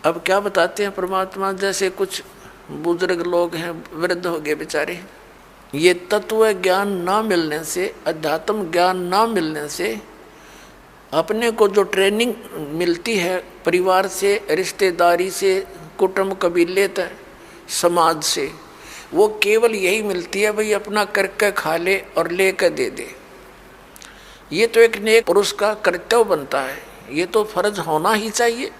अब क्या बताते हैं परमात्मा, जैसे कुछ बुजुर्ग लोग हैं, वृद्ध हो गए बेचारे, ये तत्व ज्ञान ना मिलने से, अध्यात्म ज्ञान ना मिलने से अपने को जो ट्रेनिंग मिलती है परिवार से, रिश्तेदारी से, कुटुंब कबीले तक, समाज से, वो केवल यही मिलती है भाई अपना करके खा ले और लेकर दे दे। ये तो एक नेक पुरुष का कर्तव्य बनता है, ये तो फर्ज होना ही चाहिए।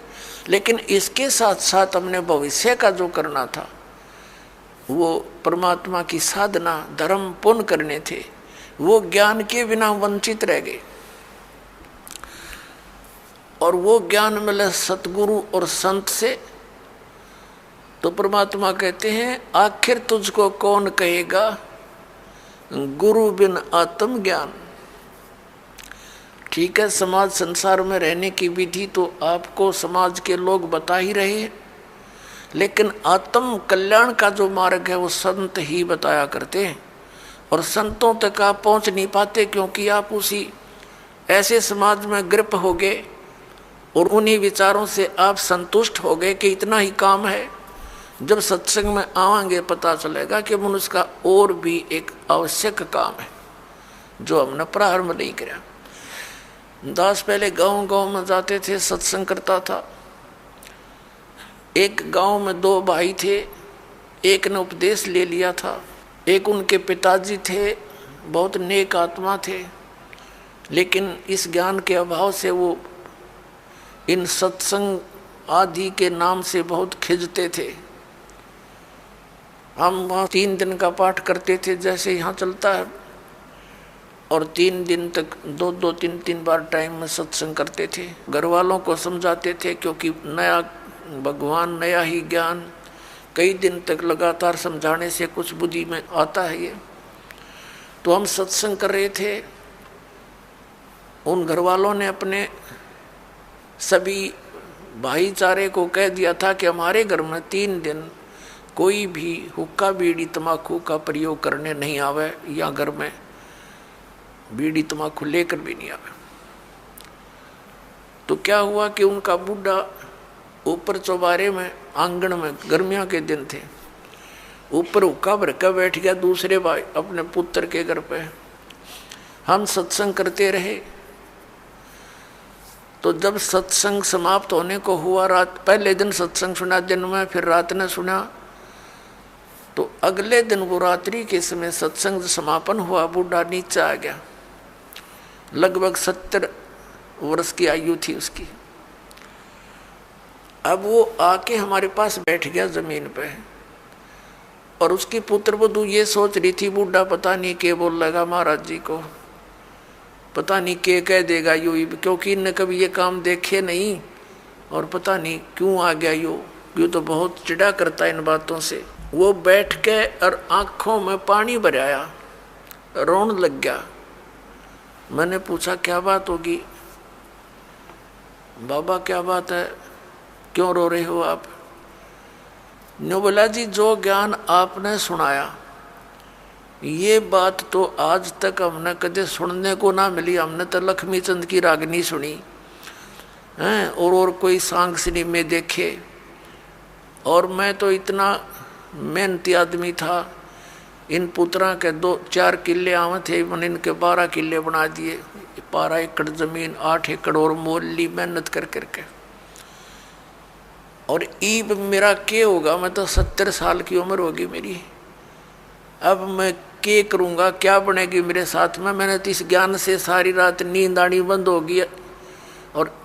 लेकिन इसके साथ साथ हमने भविष्य का जो करना था, वो परमात्मा की साधना, धर्म, पुण्य करने थे, वो ज्ञान के बिना वंचित रह गए। और वो ज्ञान मिले सतगुरु और संत से, तो परमात्मा कहते हैं आखिर तुझको कौन कहेगा गुरु बिन आत्म ज्ञान। ठीक है, समाज संसार में रहने की विधि तो आपको समाज के लोग बता ही रहे हैं, लेकिन आत्म कल्याण का जो मार्ग है वो संत ही बताया करते हैं। और संतों तक आप पहुंच नहीं पाते, क्योंकि आप उसी ऐसे समाज में ग्रप हो गए और उन्हीं विचारों से आप संतुष्ट हो गए कि इतना ही काम है। जब सत्संग में आवांगे पता चलेगा कि मनुष्य का और भी एक आवश्यक काम है जो हमने प्रारंभ नहीं किया। दास पहले गांव गांव में जाते थे, सत्संग करता था। एक गांव में दो भाई थे, एक ने उपदेश ले लिया था, एक उनके पिताजी थे, बहुत नेक आत्मा थे, लेकिन इस ज्ञान के अभाव से वो इन सत्संग आदि के नाम से बहुत खिंचते थे। हम वहाँ 3 दिन का पाठ करते थे जैसे यहाँ चलता है, और 3 दिन तक 2-2, 3-3 बार टाइम में सत्संग करते थे। घर वालों को समझाते थे, क्योंकि नया भगवान, नया ही ज्ञान, कई दिन तक लगातार समझाने से कुछ बुद्धि में आता है ये। तो हम सत्संग कर रहे थे, उन घर वालों ने अपने सभी भाईचारे को कह दिया था कि हमारे घर में 3 दिन कोई भी हुक्का बीड़ी तम्बाकू का प्रयोग करने नहीं आवे, या घर में बीड़ी तम्बाकू लेकर भी नहीं आवे। तो क्या हुआ कि उनका बूढ़ा ऊपर चौबारे में, आंगन में, गर्मियों के दिन थे, ऊपर हुक्का भर कर बैठ गया दूसरे भाई अपने पुत्र के घर पे। हम सत्संग करते रहे। तो जब सत्संग समाप्त होने को हुआ, रात, पहले दिन सत्संग सुना दिन में, फिर रात ने सुना, तो अगले दिन वो रात्रि के समय सत्संग समापन हुआ, बूढ़ा नीचे आ गया। लगभग 70 वर्ष की आयु थी उसकी। अब वो आके हमारे पास बैठ गया जमीन पे, और उसकी पुत्र वधू ये सोच रही थी बूढ़ा पता नहीं क्या बोल लगा महाराज जी को, पता नहीं क्या कह देगा यू, क्योंकि इनने कभी ये काम देखे नहीं, और पता नहीं क्यों आ गया यू तो बहुत चिढ़ा करता है इन बातों से। वो बैठ के और आंखों में पानी भराया, रोने लग गया। मैंने पूछा क्या बात होगी बाबा, क्या बात है, क्यों रो रहे हो आप? ने बोला जी जो ज्ञान आपने सुनाया, ये बात तो आज तक हमने कदे सुनने को ना मिली। हमने तो लक्ष्मी चंद की रागनी सुनी हैं, और कोई सांग सिनेमे देखे, और मैं तो इतना मेहनती आदमी था। इन पुत्रा के 2-4 किले आवे थे, मैंने इनके 12 किले बना दिए। 12 एकड़ जमीन, 8 एकड़ और मोल ली मेहनत कर करके। और ईब मेरा क्या होगा, मैं तो 70 साल की उम्र होगी मेरी। अब मैं क्या करूँगा, क्या बनेगी मेरे साथ में? मैंने तो इस ज्ञान से सारी रात नींद आनी बंद हो गई, और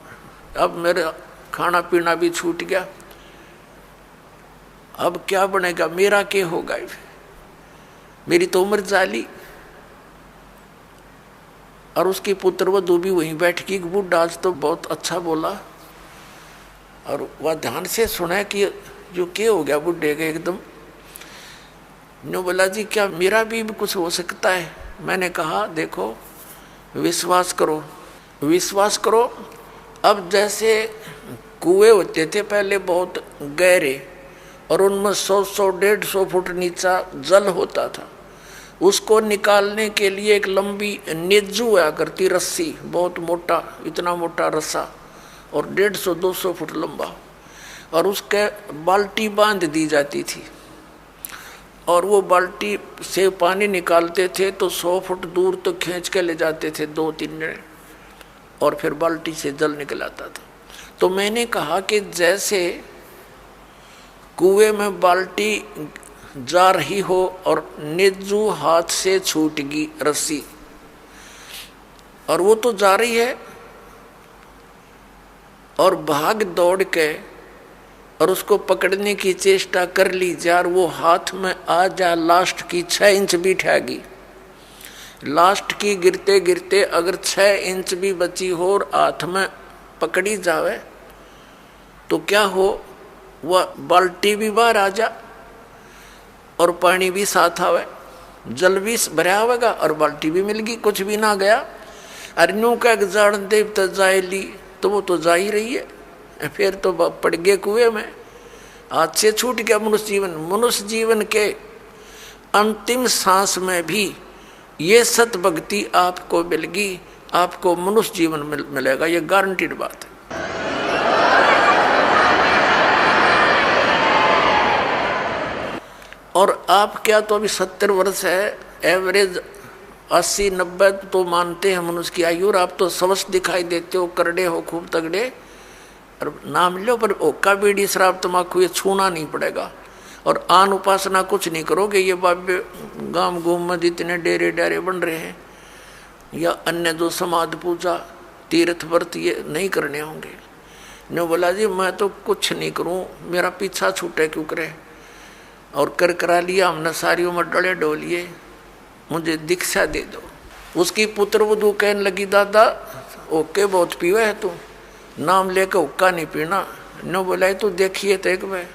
अब मेरा खाना पीना भी छूट गया। अब क्या बनेगा, मेरा क्या होगा? मेरी तो उम्र जाली। और उसकी पुत्र वधू भी वहीं बैठ की। बूढ़ा आज तो बहुत अच्छा बोला, और वह ध्यान से सुना कि जो क्या हो गया बुढ़े के एकदम। नो बोला जी क्या मेरा भी कुछ हो सकता है? मैंने कहा देखो विश्वास करो, विश्वास करो। अब जैसे कुएं होते थे पहले बहुत गहरे, और उनमें 100-100, 150 फुट नीचा जल होता था। उसको निकालने के लिए एक लंबी नेजू हुआ करती रस्सी, बहुत मोटा, इतना मोटा रस्सा, और 150-200 फुट लंबा। और उसके बाल्टी बांध दी जाती थी और वो बाल्टी से पानी निकालते थे तो 100 फुट दूर तो खींच के ले जाते थे 2-3 जने और फिर बाल्टी से जल निकल आता था। तो मैंने कहा कि जैसे कुएं में बाल्टी जा रही हो और निज्जू हाथ से छूट गई रस्सी और वो तो जा रही है और भाग दौड़ के और उसको पकड़ने की चेष्टा कर ली यार, वो हाथ में आ जा लास्ट की 6 इंच भी ठहगी, लास्ट की गिरते गिरते अगर 6 इंच भी बची हो और हाथ में पकड़ी जावे तो क्या हो, वह बाल्टी भी बाहर आ जा और पानी भी साथ आवे, जल भी भरा होगा और बाल्टी भी मिल गई, कुछ भी ना गया। अरनू का जान देव तो जाए ली तो वो तो जा ही रही है, फिर तो पड़ गए कुएं में, हाथ से छूट गया मनुष्य जीवन। मनुष्य जीवन के अंतिम सांस में भी ये सत भक्ति आपको मिलेगी, आपको मनुष्य जीवन मिलेगा, ये गारंटीड बात है। और आप क्या तो अभी 70 वर्ष है, एवरेज 80-90 तो मानते हैं मनुष्य की आयु, और आप तो स्वस्थ दिखाई देते हो, करड़े हो, खूब तगड़े, और नाम लो पर ओका बीड़ी शराब तम्बाकू ये छूना नहीं पड़ेगा। और आन उपासना कुछ नहीं करोगे, ये बाबे गांव गुम में जितने डेरे डारे बन रहे हैं या अन्य जो समाध पूजा तीर्थ व्रत ये नहीं करने होंगे। ने बोला जी मैं तो कुछ नहीं करूं, मेरा पीछा छूटे क्यों करे, और कर करा लिया हमने, सारी उम्र डले डोलिए, मुझे दीक्षा दे दो। उसकी पुत्र वधू कहने लगी दादा ओके बहुत पीवा है तू, नाम लेकर हुक्का नहीं पीना। न बोला तो देखिए तो एक बार,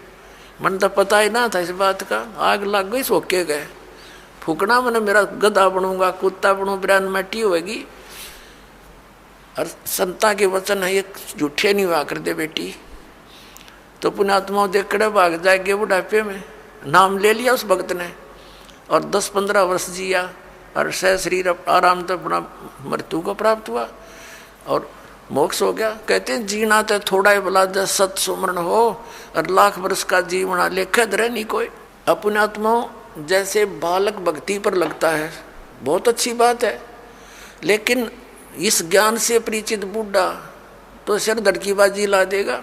मन तो पता ही ना था इस बात का, आग लग गई सोके गए, फूकना मैंने मेरा गधा बनूंगा, कुत्ता बनूँ, ब्रांड मैटी होगी। और संता के वचन है ये झूठे नहीं हुआ कर दे बेटी, तो पुण्यात्मा देखड़े भाग जाएंगे बुढ़ापे में। नाम ले लिया उस भक्त ने और 10-15 वर्ष जिया और सह शरीर आराम तो अपना मृत्यु को प्राप्त हुआ और मोक्ष हो गया। कहते हैं जीना तो थोड़ा ही भला जब सत सुमरण हो और लाख वर्ष का जीवना लेखे धरे नहीं कोई। अपने आत्माओं जैसे बालक भक्ति पर लगता है बहुत अच्छी बात है, लेकिन इस ज्ञान से परिचित बूढ़ा तो सिर धड़कीबाजी ला देगा।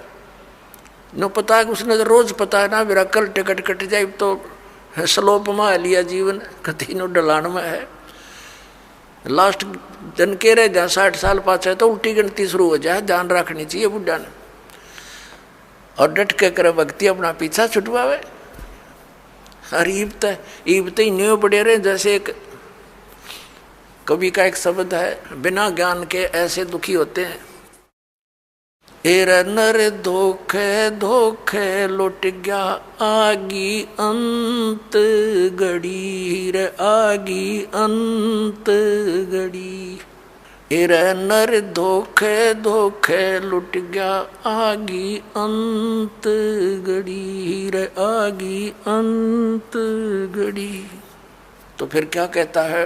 न पता है कि उसने तो रोज पता है ना मेरा कल टिकट कट जाए तो स्लोप में लिया जीवन, कति नो ढलान में है, लास्ट दिन के रहे जहाँ 60 साल पाछे तो उल्टी गिनती शुरू हो जाए, ध्यान रखनी चाहिए बुढ़ा ने। और डट के करे भक्ति अपना पीछा छुटवावे। और ईबत ही न्यू बड़े रहे, जैसे एक कवि का एक शब्द है, बिना ज्ञान के ऐसे दुखी होते हैं। एर नर धोखे धोखे लुट गया आगी अंत गड़ी रे, आगी अंत गड़ी। एर नर धोखे धोखे लुट गया आगी अंत गड़ी रे, आगी अंत गड़ी। तो फिर क्या कहता है,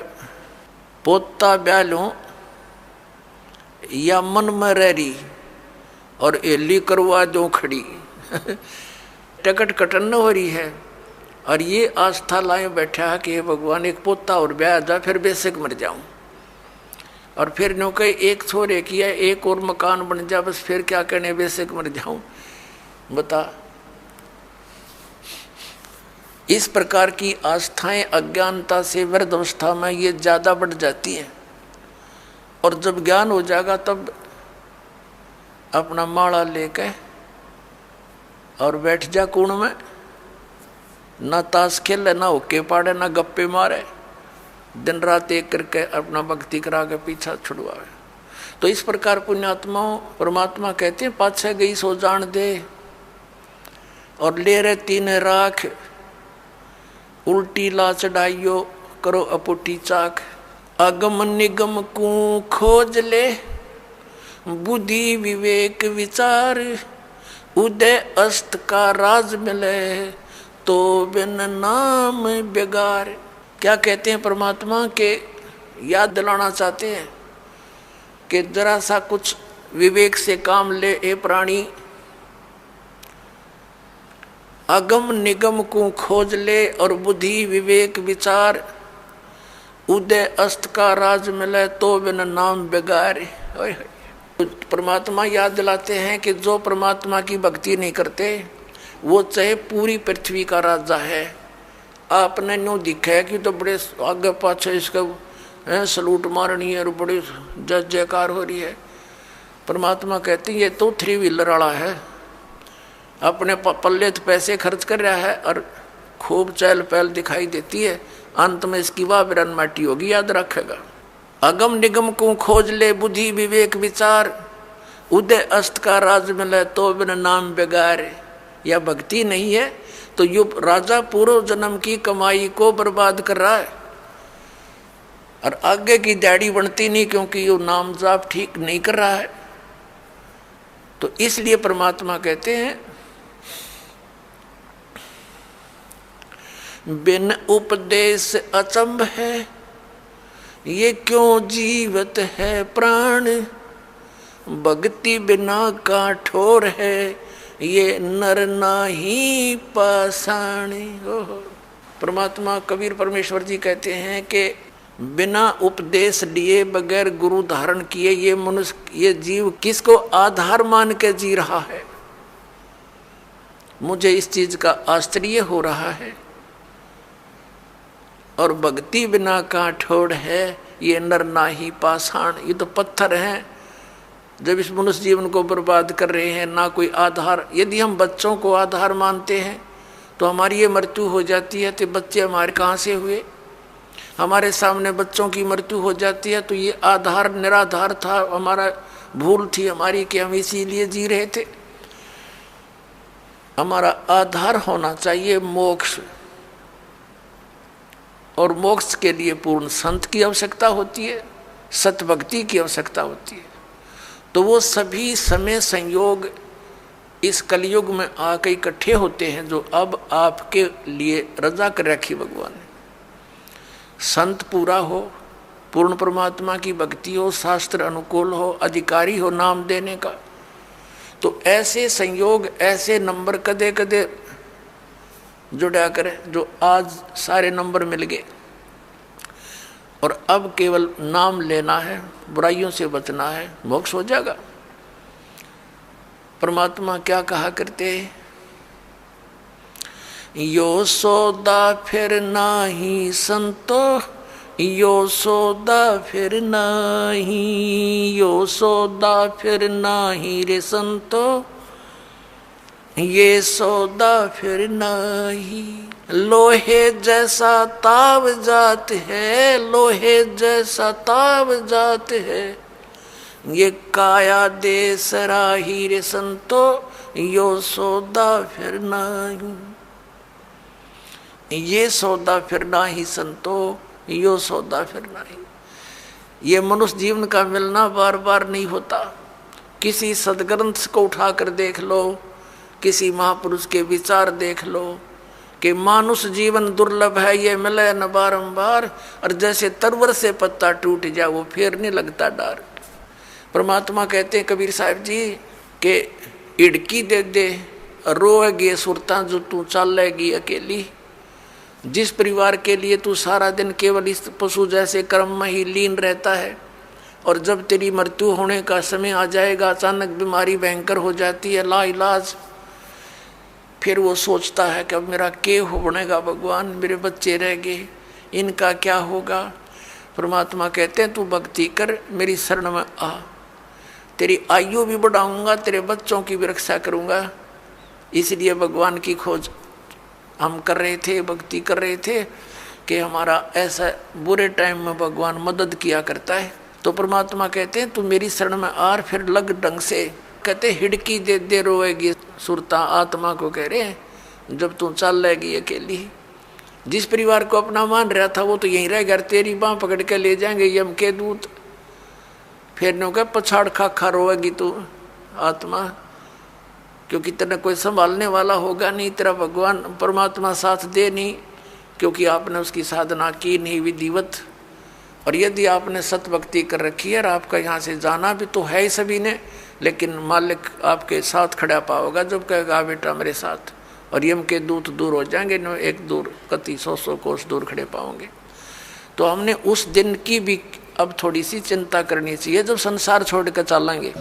पोता ब्यालों या मन में रही और एली करवा दो खड़ी टिकट कटन हो रही है और ये आस्था लाए बैठा है कि हे भगवान एक पोता और ब्याह जा फिर बेशक मर जाऊं, और फिर नो कहे एक छोरे किया एक और मकान बन जा बस फिर क्या कहने बेशक मर जाऊं। बता, इस प्रकार की आस्थाएं अज्ञानता से वृद्ध अवस्था में ये ज्यादा बढ़ जाती हैं, और जब ज्ञान हो जाएगा तब अपना माला लेके और बैठ जा कुण में, ना ताश खेले, ना होके पाड़े, ना गप्पे मारे, दिन रात एक करके अपना भक्ति करा के पीछा छुड़वावे। तो इस प्रकार पुण्यात्माओं परमात्मा कहते हैं पाछे गई सो जान दे और ले रहे तीन राख, उल्टी ला चढ़ाइयो करो अपुटी चाक। अगम निगम को खोज ले बुद्धि विवेक विचार, उदय अस्त का राज मिले तो बिन नाम बेगार। क्या कहते हैं परमात्मा के याद दिलाना चाहते हैं कि जरा सा कुछ विवेक से काम ले ए प्राणी, अगम निगम को खोज ले और बुद्धि विवेक विचार, उदय अस्त का राज मिले तो बिन नाम बेगारे। परमात्मा याद दिलाते हैं कि जो परमात्मा की भक्ति नहीं करते वो चाहे पूरी पृथ्वी का राजा है। आपने न्यू दिखा है कि तो बड़े आगे पाछे इसका सलूट मारनी है और बड़ी जय जयकार हो रही है। परमात्मा कहते हैं ये तो 3 व्हीलर वाला है, अपने पल्ले तो पैसे खर्च कर रहा है और खूब चहल पहल दिखाई देती है, अंत में इसकी वाह बिरन माटी होगी, याद रखेगा। अगम निगम को खोज ले बुद्धि विवेक विचार, उदय अस्त का राज मिले तो बिन नाम बेगारे। या भक्ति नहीं है तो यो राजा पूर्व जन्म की कमाई को बर्बाद कर रहा है और आगे की दाढ़ी बनती नहीं, क्योंकि यो नाम जाप ठीक नहीं कर रहा है। तो इसलिए परमात्मा कहते हैं बिन उपदेश अचंभ है, ये क्यों जीवत है प्राण, भक्ति बिना का ठोर है, ये नर नाही पाषाण। परमात्मा कबीर परमेश्वर जी कहते हैं कि बिना उपदेश लिए बगैर गुरु धारण किए ये मनुष्य ये जीव किसको आधार मान के जी रहा है। मुझे इस चीज का आश्चर्य हो रहा है। और भक्ति बिना का ठोड़ है, ये नर नाही पाषाण। ये तो पत्थर हैं जब इस मनुष्य जीवन को बर्बाद कर रहे हैं, ना कोई आधार। यदि हम बच्चों को आधार मानते हैं तो हमारी ये मृत्यु हो जाती है, तो बच्चे हमारे कहाँ से हुए। हमारे सामने बच्चों की मृत्यु हो जाती है तो ये आधार निराधार था, हमारा भूल थी हमारी कि हम इसीलिए जी रहे थे। हमारा आधार होना चाहिए मोक्ष, और मोक्ष के लिए पूर्ण संत की आवश्यकता होती है, सतभक्ति की आवश्यकता होती है। तो वो सभी समय संयोग इस कलयुग में आकर इकट्ठे होते हैं जो अब आपके लिए रजा कर रखी भगवान ने। संत पूरा हो, पूर्ण परमात्मा की भक्ति हो, शास्त्र अनुकूल हो, अधिकारी हो नाम देने का, तो ऐसे संयोग ऐसे नंबर कदे कदे जुड़ा करे जो आज सारे नंबर मिल गए। और अब केवल नाम लेना है, बुराइयों से बचना है, मोक्ष हो जाएगा। परमात्मा क्या कहा करते, यो सौदा फिर नाही संतो, यो सौदा फिर नाही, यो सौदा फिर नाही रे संतो, ये सौदा फिर नाही। लोहे जैसा ताव जात है, लोहे जैसा ताव जात है, ये काया दे सराही रे संतो, यो सौदा फिर नाही। ये सौदा फिर नाही संतो, यो सौदा फिर नाही। ये मनुष्य जीवन का मिलना बार बार नहीं होता। किसी सदग्रंथ को उठाकर देख लो, किसी महापुरुष के विचार देख लो कि मानुष जीवन दुर्लभ है, ये मिले न बारंबार, और जैसे तरवर से पत्ता टूट जाए वो फिर नहीं लगता डार। परमात्मा कहते हैं कबीर साहब जी के इड़की दे दे रोएगी सुरता जो तू चलेगी अकेली। जिस परिवार के लिए तू सारा दिन केवल इस पशु जैसे कर्म में ही लीन रहता है, और जब तेरी मृत्यु होने का समय आ जाएगा, अचानक बीमारी भयंकर हो जाती है लाइलाज, फिर वो सोचता है कि अब मेरा क्या हो बनेगा भगवान, मेरे बच्चे रह गए, इनका क्या होगा। परमात्मा कहते हैं तू भक्ति कर, मेरी शरण में आ, तेरी आयु भी बढ़ाऊंगा, तेरे बच्चों की भी रक्षा करूंगा। इसलिए भगवान की खोज हम कर रहे थे, भक्ति कर रहे थे कि हमारा ऐसा बुरे टाइम में भगवान मदद किया करता है। तो परमात्मा कहते हैं तू मेरी शरण में आ, फिर लग ढंग से। कहते हिड़की दे दे रोएगी सुरता, आत्मा को कह रहे हैं जब तू चल लेगी अकेली। जिस परिवार को अपना मान रहा था वो तो यहीं रह गया, तेरी बाँह पकड़ के ले जाएंगे यम के दूत। फिर ने कहा पछाड़ खा खा रोएगी तू आत्मा, क्योंकि तेरा कोई संभालने वाला होगा नहीं, तेरा भगवान परमात्मा साथ दे नहीं, क्योंकि आपने उसकी साधना की नहीं विधिवत। और यदि आपने सतभक्ति कर रखी है और आपका यहाँ से जाना भी तो है ही सभी ने, लेकिन मालिक आपके साथ खड़ा पाओगा जब कहेगा बेटा मेरे साथ, और यम के दूत दूर हो जाएंगे, न एक दूर कति 100 कोस दूर खड़े पाओगे। तो हमने उस दिन की भी अब थोड़ी सी चिंता करनी चाहिए जब संसार छोड़ कर चलेंगे।